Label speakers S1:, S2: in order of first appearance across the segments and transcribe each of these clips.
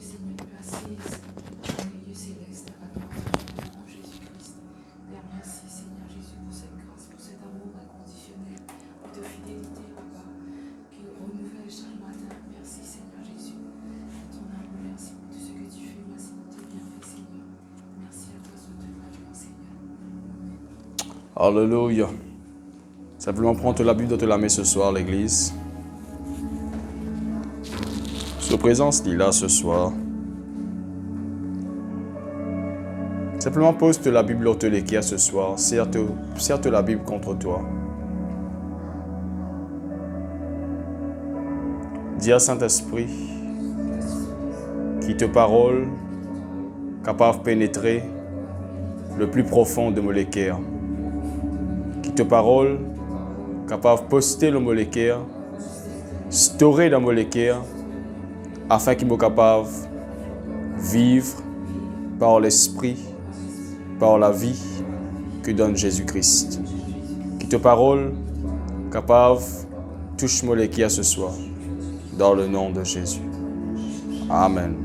S1: Seigneur, tu assises dans le lieu céleste à la gloire de Jésus-Christ. Père, merci, Seigneur Jésus, pour cette grâce, pour cet amour inconditionnel, pour ta fidélité, Papa, qui renouvelle chaque matin. Merci, Seigneur Jésus, pour ton amour. Merci pour tout ce que tu fais. Merci pour tes bienfaits, Seigneur. Merci à toi, sur toute la gloire, Seigneur.
S2: Alléluia. Simplement prends la Bible dans la main ce soir, l'église. Sa présence est là ce soir. Simplement pose la Bible au télékia ce soir. Serre la Bible contre toi. Dis à Saint-Esprit, qui te parole, capable de pénétrer le plus profond de mon cœur. Qui te parole, capable de poster le molécule, storer dans mon cœur, afin qu'il soit capable de vivre par l'Esprit, par la vie que donne Jésus-Christ. Qui te parole, capable de toucher mon cœur ce soir, dans le nom de Jésus. Amen.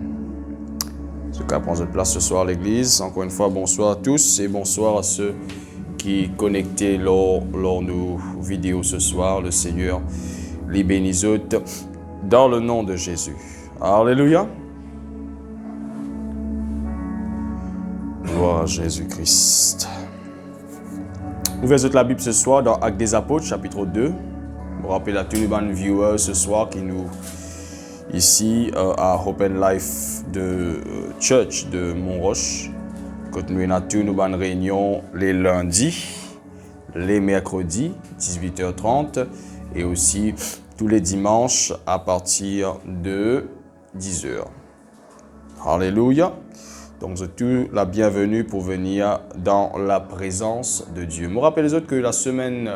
S2: Ce cas prend votre place ce soir à l'église. Encore une fois, bonsoir à tous et bonsoir à ceux qui connectés lors nos vidéos ce soir. Le Seigneur les bénisse dans le nom de Jésus. Alléluia. Gloire à Jésus-Christ. Ouvrez la Bible ce soir dans Actes des Apôtres, chapitre 2. Je me rappelle à tous les viewers ce soir qui nous ici à Open Life de Church de Montroche. Nous avons tous nos réunions les lundis, les mercredis, 18h30, et aussi tous les dimanches à partir de 10h. Alléluia. Donc, c'est tout la bienvenue pour venir dans la présence de Dieu. Je me rappelle les autres que la semaine,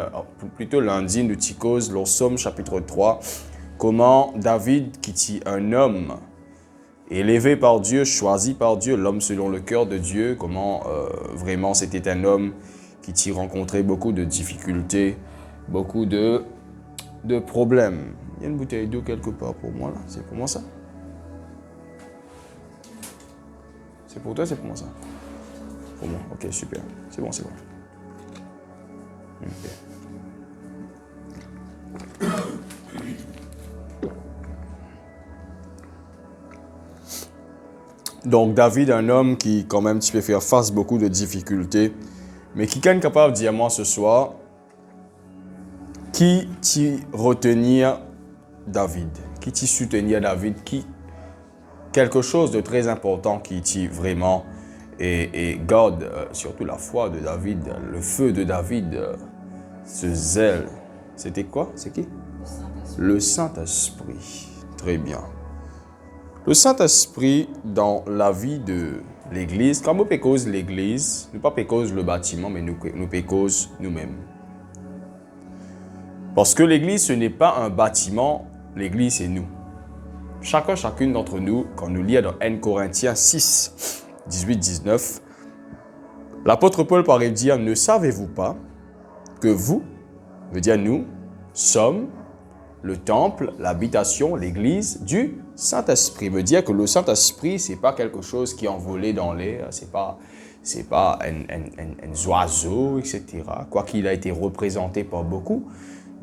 S2: plutôt lundi, nous cause le Somme chapitre 3, comment David, qui est un homme élevé par Dieu, choisi par Dieu, l'homme selon le cœur de Dieu, comment vraiment c'était un homme qui rencontrait beaucoup de difficultés, beaucoup de problèmes. Il y a une bouteille d'eau quelque part pour moi là, c'est pour moi ça? C'est pour toi, c'est pour moi ça? Pour moi, ok, super, c'est bon, c'est bon. Okay. Donc, David, un homme qui, quand même, tu peux faire face à beaucoup de difficultés, mais qui est capable de dire à moi ce soir, qui t'y retenir David, qui t'y soutenir David, qui quelque chose de très important qui t'y vraiment et garde surtout la foi de David, le feu de David, ce zèle. C'était quoi? C'est qui? Le Saint-Esprit. Très bien. Le Saint-Esprit dans la vie de l'Église, quand nous pécose l'Église, nous pas pécose le bâtiment, mais nous pécose nous-mêmes. Parce que l'Église, ce n'est pas un bâtiment, l'Église, c'est nous. Chacune d'entre nous, quand nous lisons dans 1 Corinthiens 6, 18-19, l'apôtre Paul paraît dire, ne savez-vous pas que vous, veut dire nous, sommes le temple, l'habitation, l'église du Saint-Esprit. Veut dire que le Saint-Esprit, ce n'est pas quelque chose qui est envolé dans l'air, ce n'est pas un oiseau, etc. Quoiqu'il a été représenté par beaucoup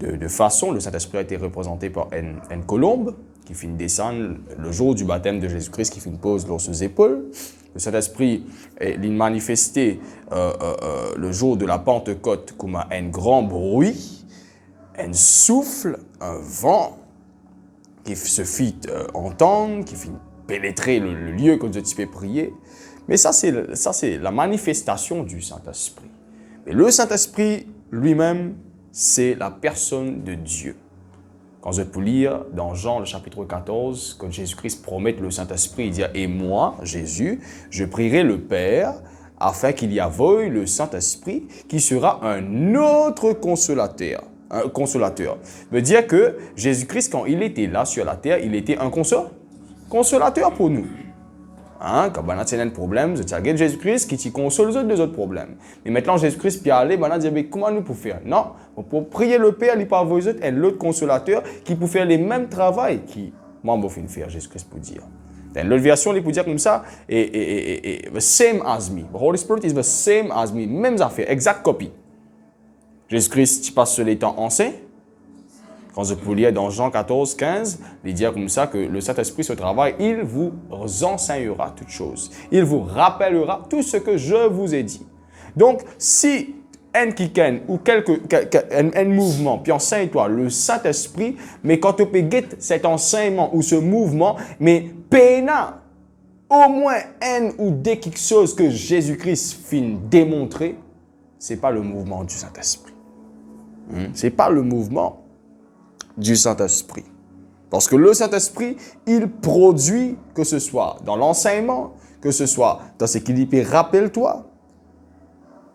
S2: de façons. Le Saint-Esprit a été représenté par une colombe qui finit descendre le jour du baptême de Jésus-Christ, qui fait une pause dans ses épaules. Le Saint-Esprit est manifesté le jour de la Pentecôte comme un grand bruit, un souffle, un vent qui se fit entendre, qui fit pénétrer le lieu que tu peux prier. Mais ça, c'est la manifestation du Saint-Esprit. Mais le Saint-Esprit lui-même, c'est la personne de Dieu. Quand je peux lire dans Jean, le chapitre 14, quand Jésus-Christ promet le Saint-Esprit, il dit « Et moi, Jésus, je prierai le Père afin qu'il y avoie le Saint-Esprit qui sera un autre consolateur. » Un consolateur. Veut dire que Jésus-Christ, quand il était là sur la terre, il était un consolateur pour nous. Hein? Quand on a un problème, je regarde Jésus-Christ qui te console les autres problèmes. Mais maintenant, Jésus-Christ peut aller, on dit, mais comment nous pouvons faire? Non, pour prier le Père, il peut avoir un autre consolateur qui peut faire les mêmes travaux qui, moi, je vais faire, Jésus-Christ pour dire. Dans l'autre version, il peut dire comme ça, the same as me. The Holy Spirit is the same as me. Même affaire, exact copie. Jésus-Christ, tu passes sur les temps anciens. Quand je peux lire dans Jean 14, 15, il dit comme ça que le Saint-Esprit se travaille, il vous enseignera toutes choses. Il vous rappellera tout ce que je vous ai dit. Donc, si un kiken ou un mouvement, puis enseigne-toi le Saint-Esprit, mais quand tu peux guetter cet enseignement ou ce mouvement, mais pena au moins un ou deux quelque chose que Jésus-Christ finit démontrer, ce n'est pas le mouvement du Saint-Esprit. Ce n'est pas le mouvement du Saint-Esprit. Parce que le Saint-Esprit, il produit, que ce soit dans l'enseignement, que ce soit dans ce qu'il dit, rappelle-toi.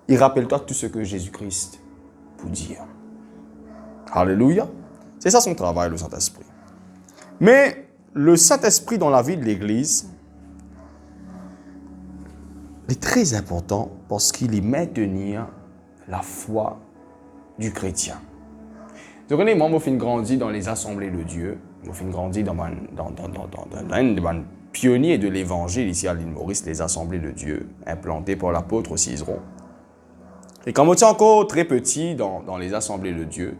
S2: Il rappelle-toi tout ce que Jésus-Christ peut dire. Alléluia. C'est ça son travail, le Saint-Esprit. Mais le Saint-Esprit dans la vie de l'Église est très important parce qu'il est maintenir la foi du chrétien. Vous connaissez, moi, je grandi dans les assemblées de Dieu. Je grandi dans un des pionniers de l'Évangile ici à l'île Maurice, les assemblées de Dieu, implantées par l'apôtre Cizeron. Et quand on était encore très petit dans les assemblées de Dieu,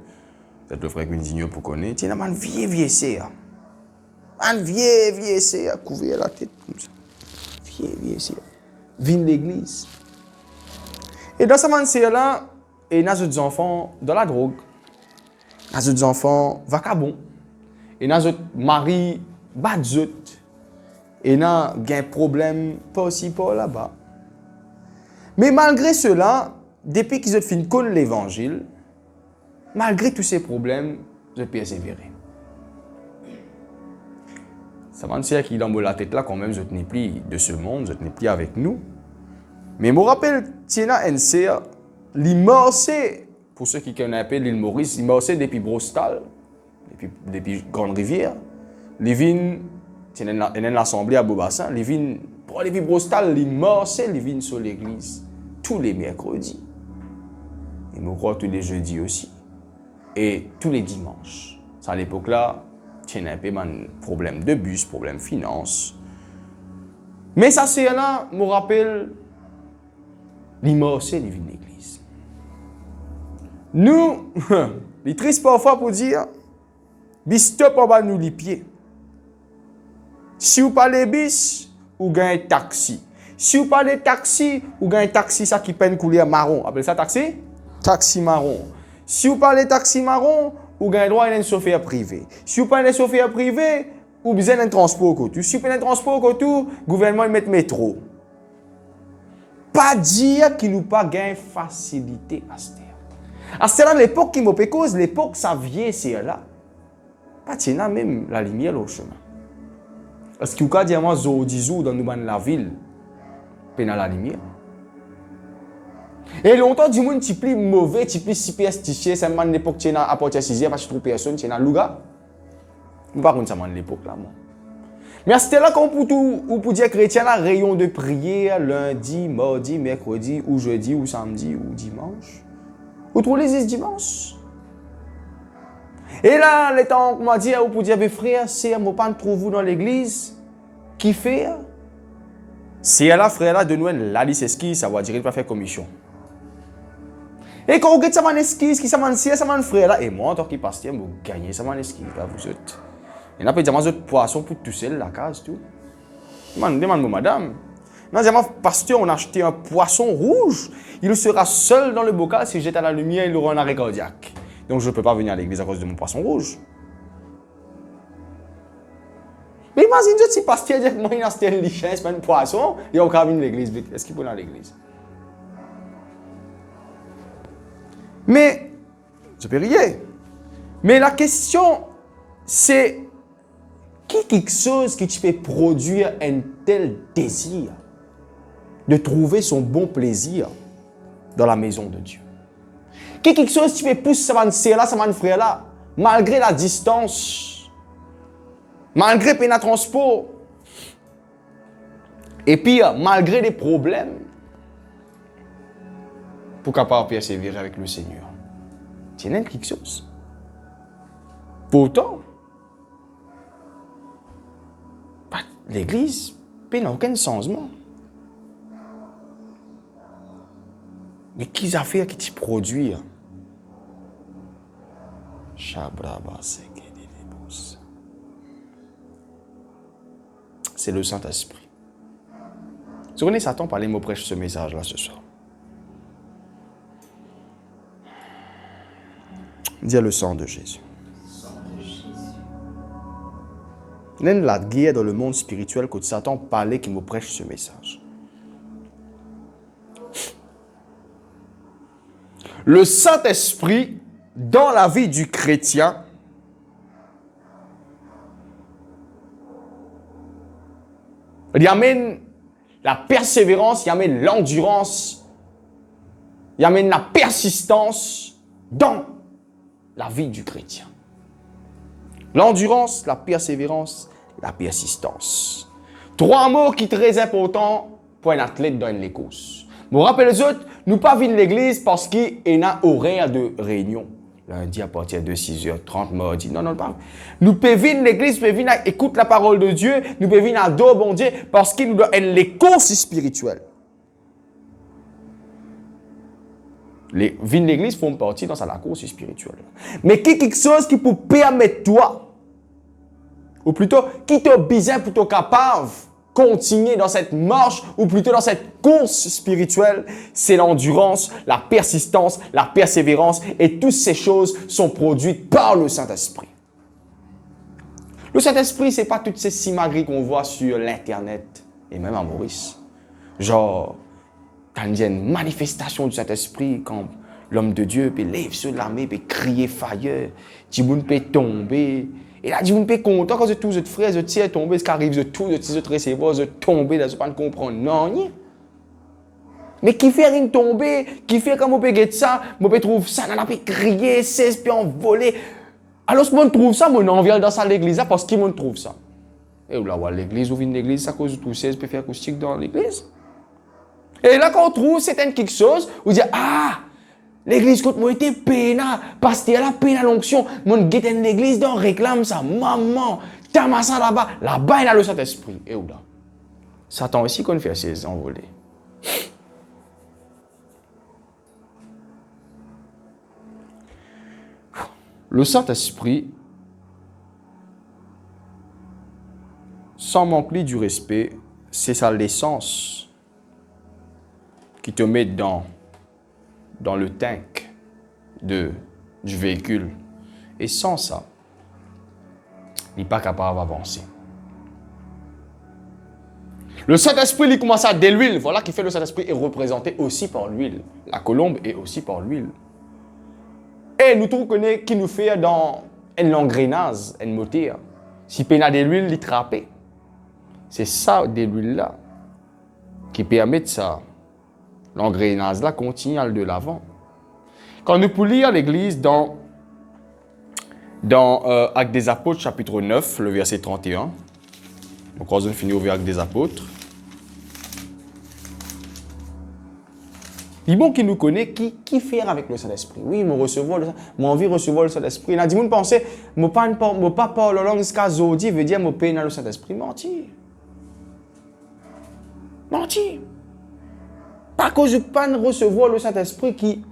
S2: peut-être le frère Quindigno pour connaître, il y a un vieux serre. Un vieux serre, couvert la tête comme ça. Vieux serre. Vine l'église. Et dans ce serre-là, il y a des enfants dans la drogue. Il y a des enfants vagabonds. Il y a des maris badzot. Et il y a un problème pas aussi pas là-bas. Mais malgré cela, depuis qu'ils ont fini de connaître l'évangile, malgré tous ces problèmes, ils ont persévéré. Ça va dire qu'il est dans la tête là quand même, je n'ai plus de ce monde, je n'ai plus avec nous. Mais je me rappelle, Tiena NC, l'immorcé, pour ceux qui connaissent l'île Maurice, l'immorcé depuis Brostal, depuis Grande Rivière, les vignes, il y a une assemblée à Beaubassin, les vignes, pour depuis Brostal, l'immorcé, les vignes sur l'église, tous les mercredis. Et je crois tous les jeudis aussi. Et tous les dimanches. À l'époque là, il y a un peu de problème de bus, problème de finance. Mais ça, c'est là, je me rappelle, l'immorcé des vignes de l'église. Nous, les tristes parfois pour dire, stop en bas nous les pieds. Si vous parlez bis, vous gagnez un taxi. Si vous parlez taxi, vous gagnez un taxi ça qui peine couler marron. Appelez ça taxi? Taxi marron. Si vous parlez taxi marron, vous gagnez droit à un chauffeur privé. Si vous parlez chauffeur privé, vous besoin d'un transport côté. Si vous prenez un transport côté, le gouvernement met métro. Pas dire qu'il nous pas gagne facilité à ce terme. À ce temps-là, l'époque qui m'a fait cause, l'époque ça vient, c'est là. Pas tiens même la lumière au chemin. Parce que vous avez dit moi, Zodizou dans la ville, pendant la lumière. Et longtemps, du monde qui plus mauvais, qui plus superstitieux, c'est à l'époque qui est à partir de 6e, parce que trop personne, qui est dans le Louga. Par contre, c'est à l'époque là, moi. Mais c'était là qu'on peut dire chrétien, là, rayon de prière, lundi, mardi, mercredi, ou jeudi, ou samedi, ou dimanche. Ou tous les dimanches. Et là, les temps, on m'a dit, vous pouvez dire, mes frères, c'est moi pas trouve vous dans l'église, qui fait? C'est là, frère, là, de nous, la liste esquisse, ça va dire, il va faire commission. Et quand vous regardez ça, esquisse, qui ça m'a frère, là, et moi, en tant que pasteur, je gagne ça, esquisse, là, vous êtes. Et là, dire, moi, poisson pour tout seul, la case, tout. Demande-moi, madame. Non, dis-moi, pasteur, on a acheté un poisson rouge, il sera seul dans le bocal, si j'étais à la lumière, il aura un arrêt cardiaque. Donc, je ne peux pas venir à l'église à cause de mon poisson rouge. Mais imagine, si pasteur dit que moi, il a acheté un lichin, c'est pas un poisson, il a encore venir à l'église. Est-ce qu'il peut aller à l'église? Mais, je peux rien. Mais la question, c'est, quelque chose qui te fait produire un tel désir de trouver son bon plaisir dans la maison de Dieu? Quelque chose qui fait pousser ça va frère là, malgré la distance, malgré le transport, et puis malgré les problèmes, pour capable persévérer avec le Seigneur. Tu as quelque chose. Pourtant, l'église n'a aucun changement. Mais qui a fait qui t'y produit? C'est le Saint-Esprit. Vous connaissez Satan parlait, me prêche ce message-là ce soir. Dis le sang de Jésus. La guerre dans le monde spirituel que Satan parlait qui me prêche ce message. Le Saint-Esprit, dans la vie du chrétien, il amène la persévérance, il amène l'endurance, il amène la persistance dans la vie du chrétien. L'endurance, la persévérance, la persistance. 3 mots qui sont très importants pour un athlète dans une course. Je vous rappelle les autres, nous ne pas venir l'église parce qu'il y a un horaire de réunion. Lundi à partir de 6h30, mardi. Non, non, pas. Nous pouvons venir l'église, nous pouvons venir écouter la parole de Dieu, nous pouvons venir adorer bon Dieu parce qu'il nous donne les courses spirituelles. Venir l'église font partie dans la course spirituelle. Mais quelque chose qui peut permettre toi, ou plutôt qui te besoin pour te capable continuer dans cette marche ou plutôt dans cette course spirituelle, c'est l'endurance, la persistance, la persévérance et toutes ces choses sont produites par le Saint-Esprit. Le Saint-Esprit, ce n'est pas toutes ces simagrées qu'on voit sur l'Internet et même à Maurice. Genre, quand il y a une manifestation du Saint-Esprit, quand l'homme de Dieu peut lever sur l'armée, peut crier fire, Timoun peut tomber. Et là, Timoun peut content quand tous les frères, les tiers tombent, ce qui arrive, de tous les receveurs, de tomber, de ne pas comprendre. Non, mais qui fait rien tomber, qui fait quand on peut get ça, on peut trouver ça, on peut crier, s'espérer envoler. Alors, si on trouve ça, on vient dans l'église parce qu'on trouve ça. Et là, l'église, ou vient l'église, à cause de tout ça, on peut faire acoustique dans l'église. Et là, quand on trouve quelque chose, on dit, ah, l'église, quand moi était pénal, parce qu'il y a la pénal l'onction, mon guette en l'église, donc réclame ça, maman, t'as ça là-bas, il a le Saint-Esprit. Et où là? Satan aussi qu'on fait ses envolées. Le Saint-Esprit, sans manquer du respect, c'est sa l'essence qui te met dans le tank du véhicule. Et sans ça, il n'est pas capable d'avancer. Le Saint-Esprit, il commence à de l'huile. Voilà qui fait le Saint-Esprit est représenté aussi par l'huile. La colombe est aussi par l'huile. Et nous trouvons qui nous fait dans l'engrenage, un moteur. Si il y a de l'huile, il trappe. C'est ça, de l'huile-là, qui permet de ça. L'engrenage-là continue à aller de l'avant. Quand nous pouvons lire l'Église dans Actes des Apôtres, chapitre 9, le verset 31. Donc, quand on finit au Actes des Apôtres. Il est bon qui nous connaît, qui fait avec le Saint-Esprit. Oui, moi envie de recevoir le Saint-Esprit. Il a dit, vous pensez, je ne pas parler la langue jusqu'à Zodi, veut dire, je paye dans le Saint-Esprit. Menti. Menti. Pas que je ne pas recevoir le Saint-Esprit qui.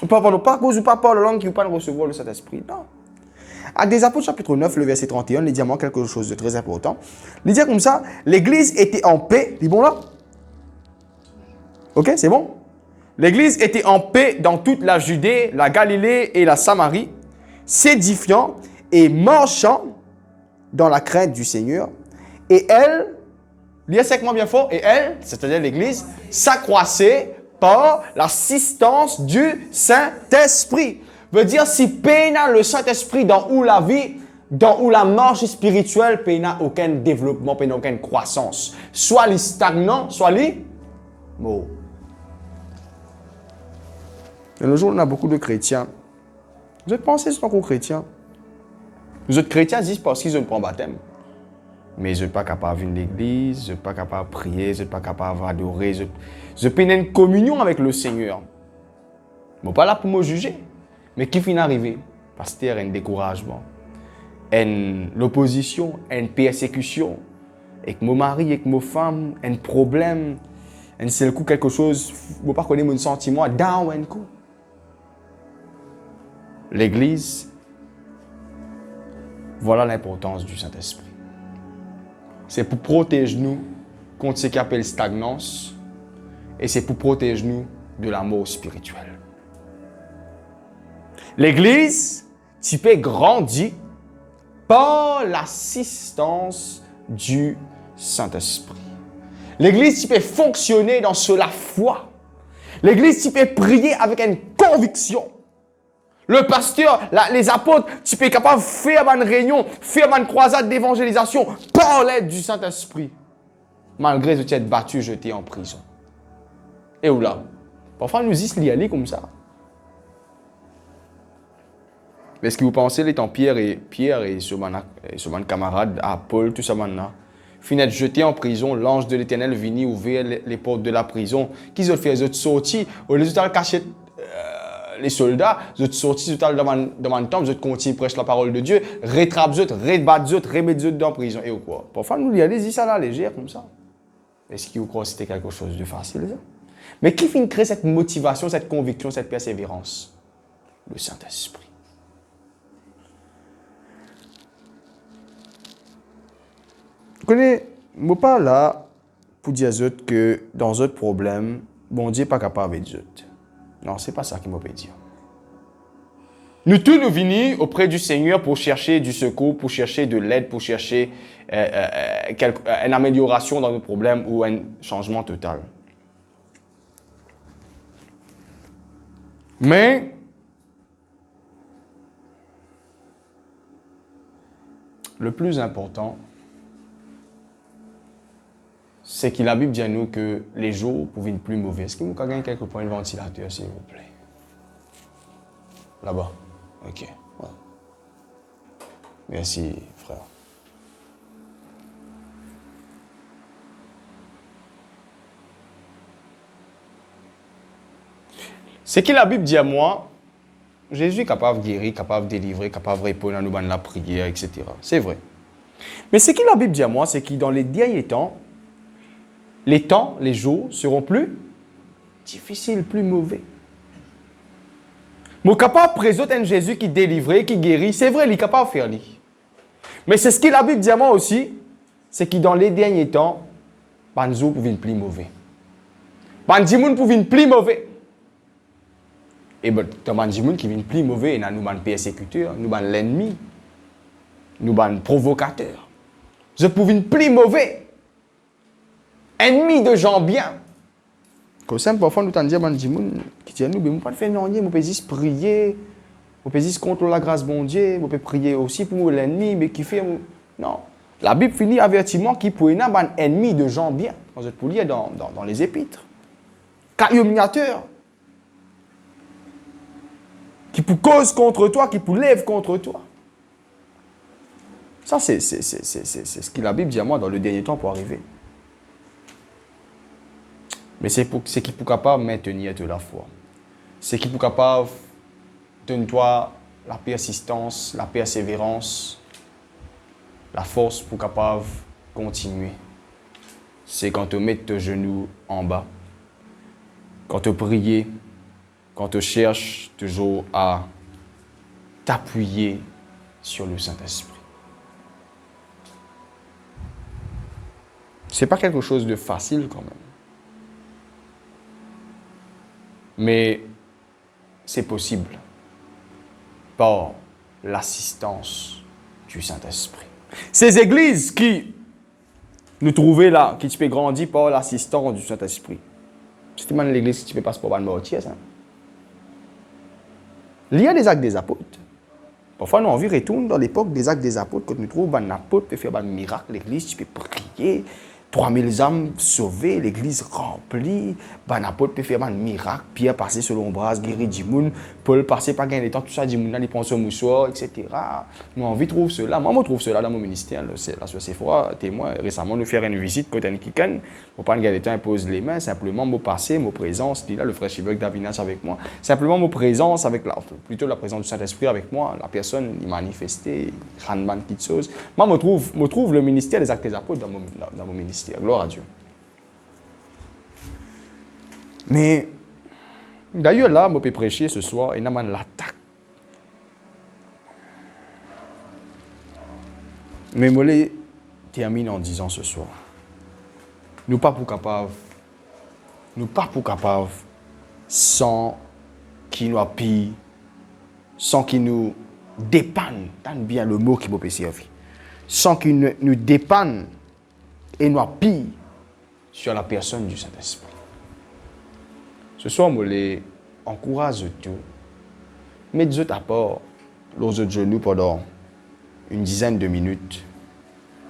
S2: Pas que je ne pas parler la langue qui ne pas recevoir le Saint-Esprit. Non. Actes des Apôtres, chapitre 9, le verset 31, il dit à moi quelque chose de très important. Il dit comme ça, l'Église était en paix. Il est bon là? Ok, c'est bon? L'Église était en paix dans toute la Judée, la Galilée et la Samarie, s'édifiant et marchant dans la crainte du Seigneur. Et elle, lisez sec-moi bien fort, et elle, c'est-à-dire l'Église, s'accroissait par l'assistance du Saint-Esprit. Veut dire, si peine le Saint-Esprit dans où la vie, dans où la marche spirituelle, peine n'a aucun développement, peine n'a aucune croissance. Soit les stagnants, soit les morts. De nos jours, on a beaucoup de chrétiens. Vous êtes pensés sur un chrétien. Vous êtes chrétiens, disent parce qu'ils ont pris baptême. Mais je ne suis pas capable de venir à l'église, je ne suis pas capable de prier, je ne suis pas capable d'adorer. Je peux avoir une communion avec le Seigneur. Je ne suis pas là pour me juger. Mais qui finit arrivé? Pasteur, un découragement. l'opposition, une persécution, avec mon mari, avec mon femme, un problème, un seul coup quelque chose, je ne pas connaître mon sentiment, down un coup. L'Église, voilà l'importance du Saint-Esprit. C'est pour protéger nous contre ce qu'on appelle stagnance et c'est pour protéger nous de la mort spirituelle. L'Église, tu peux grandir par l'assistance du Saint-Esprit. L'Église, tu peux fonctionner dans la foi. L'Église, tu peux prier avec une conviction. Le pasteur, les apôtres, tu peux être capable de faire une réunion, faire une croisade d'évangélisation par l'aide du Saint-Esprit. Malgré que tu es battu, jeté en prison. Et où là? Parfois, nous disons d'y aller comme ça. Mais est-ce que vous pensez, les temps Pierre et son camarade, à Paul, tout ça maintenant, finissent jetés en prison, l'ange de l'Éternel vient ouvrir les portes de la prison. Qu'ils ont fait? Ils ont sorti, au lieu de cacher les soldats, ils ont sorti devant le temple, ils ont continué à prêcher la parole de Dieu, rétrapent, remettent dans la prison. Et quoi? Parfois, nous y allons, ça là, légère comme ça. Est-ce que vous croyez que c'était quelque chose de facile, ça? Mais qui finit créer cette motivation, cette conviction, cette persévérance? Le Saint-Esprit. Vous connaissez, je ne suis pas là pour dire que dans un problème, bon Dieu n'est pas capable de autres. Non, ce n'est pas ça qu'il m'a dire. Nous tous nous venons auprès du Seigneur pour chercher du secours, pour chercher de l'aide, pour chercher une amélioration dans nos problèmes ou un changement total. Mais le plus important, c'est que la Bible dit à nous que les jours pouvaient être plus mauvais. Est-ce que vous avez gagné quelques points de ventilateur, s'il vous plaît? Là-bas. OK. Ouais. Merci, frère. Ce que la Bible dit à moi, Jésus est capable de guérir, capable de délivrer, capable de répondre à nous dans la prière, etc. C'est vrai. Mais ce que la Bible dit à moi, c'est que dans les derniers temps, les jours seront plus difficiles, plus mauvais. Je suis capable de présenter un Jésus qui délivre, qui guérit. C'est vrai, il est capable de faire. Mais c'est ce que la Bible dit à moi aussi, c'est que dans les derniers temps, les jours pouvaient être plus mauvais. Les gens pouvaient être plus mauvais. Et dans les gens qui viennent plus mauvais, nous sommes persécuteurs, nous sommes l'ennemi, nous sommes provocateurs. Je pouvais être plus mauvais. Ennemi de gens bien. Comme ça, parfois, nous t'en disons, qui disent, nous ne pouvons pas faire non, nous pouvons juste prier, nous pouvons juste contre la grâce de Dieu, nous pouvons prier aussi pour l'ennemi, mais qui fait. Non. La Bible finit avertiment qui peut être un ennemi de gens bien. Vous êtes pour lire dans les épîtres. Calomniateur. Qui peut cause contre toi, qui peut lève contre toi. Ça, c'est ce que la Bible dit à moi dans le dernier temps pour arriver. Mais c'est qui est capable de maintenir de la foi. C'est qui est capable de donner toi la persistance, la persévérance, la force pour capable de continuer. C'est quand tu mets tes genoux en bas, quand tu pries, quand tu cherches toujours à t'appuyer sur le Saint-Esprit. Ce n'est pas quelque chose de facile quand même. Mais c'est possible par l'assistance du Saint-Esprit. Ces églises qui nous trouvaient là, qui tu peux grandir par l'assistance du Saint-Esprit. C'est une l'église qui tu peux passer pour une mortier, ça. Il y a des actes des apôtres. Parfois, nous envie retourne dans l'époque des actes des apôtres, quand nous trouvons un apôtre peut faire un miracle, l'église, tu peux prier, 3000 âmes sauvées, l'église remplie, ben apôtre peut faire un miracle, Pierre passé sur l'ombrage, guéri du monde, Paul passé par gain de temps, tout ça, du monde, il prend son moussoir, etc. Nous avons envie de trouver cela. Moi, je trouve cela dans mon ministère. La soeur Sephora, témoin, récemment, nous faire une visite côté Nikikan. Pour pas gain de temps, il pose les mains, simplement, mon passé, mon présence, il est là, le frère Chivek Davinas avec moi. Simplement, mon présence avec plutôt la présence du Saint-Esprit avec moi, la personne, il manifestait, Hanman, petite chose. Moi, je trouve le ministère des actes des apôtres dans mon ministère. Gloire à Dieu. Mais, d'ailleurs, là, je peux prêcher ce soir, et je l'attaque. Mais je termine en disant ce soir, nous pas pour capables, sans qui nous appuie, sans qui nous dépanne, tant bien le mot qui peut servir, sans qui nous dépanne et nous appuie sur la personne du Saint-Esprit. Ce soir, je les encourage tout. Mettez à part les autres genoux pendant une dizaine de minutes.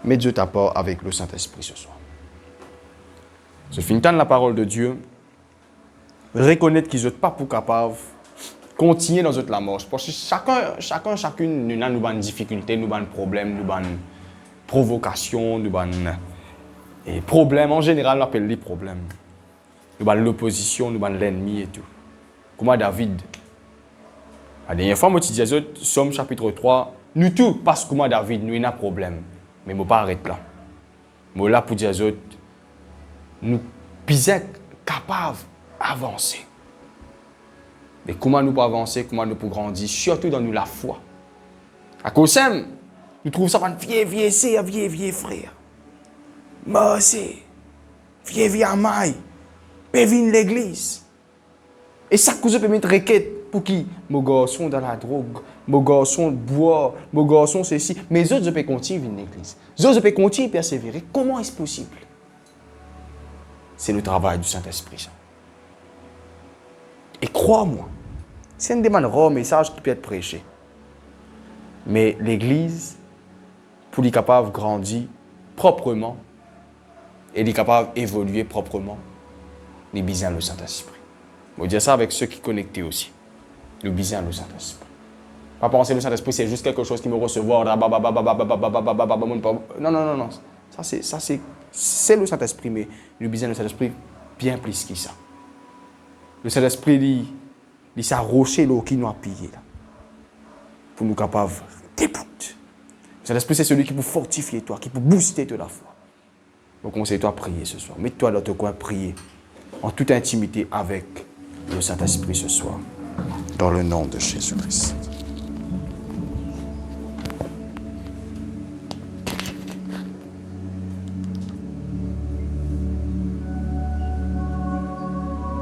S2: Mettez à part avec le Saint-Esprit ce soir. Je finis la parole de Dieu. Reconnaître qu'ils ne sont pas pour capables continuer dans la marche. Parce que chacune, nous avons des difficultés, nous avons des problèmes, nous avons des provocations, nous avons des problèmes. En général, on appelle les problèmes. Nous avons l'opposition, nous avons l'ennemi et tout. Comment David? La dernière fois, je disais, Somme chapitre 3, nous tous, parce que moi, David, nous avons un problème. Mais je ne vais pas arrêter là. Je suis là pour dire, nous sommes capables d'avancer. Mais comment nous pouvons avancer, comment nous pouvons grandir, surtout dans nous la foi. À cause de ça, nous trouvons ça vieux sœur, vieux frère. Moi aussi, vieux amaille, peut venir l'église. Et ça cause peut mettre requête pour qui? Mon garçon dans la drogue, mon garçon boit, mon garçon ceci. Mais les autres peuvent continuer à venir l'église. Les autres peuvent continuer à persévérer. Comment est-ce possible? C'est le travail du Saint-Esprit, ça. Et crois-moi, c'est un des rares messages qui peut être prêché. Mais l'Église, pour être capable de grandir proprement et être capable d'évoluer proprement, nous avons besoin le Saint-Esprit. Je vais dire ça avec ceux qui sont connectés aussi. Nous avons besoin le Saint-Esprit. Pas penser que le Saint-Esprit, c'est juste quelque chose qui me recevoir. Non. Ça, c'est le Saint-Esprit, mais nous avons besoin le Saint-Esprit bien plus que ça. Le Saint-Esprit, il s'est rocher qui nous a pillé là. Pour nous capables de débouter. Le Saint-Esprit, c'est celui qui peut fortifier toi, qui peut booster ta foi. Donc, conseille-toi à prier ce soir. Mets-toi dans ton coin à prier. En toute intimité avec le Saint-Esprit ce soir. Dans le nom de Jésus-Christ.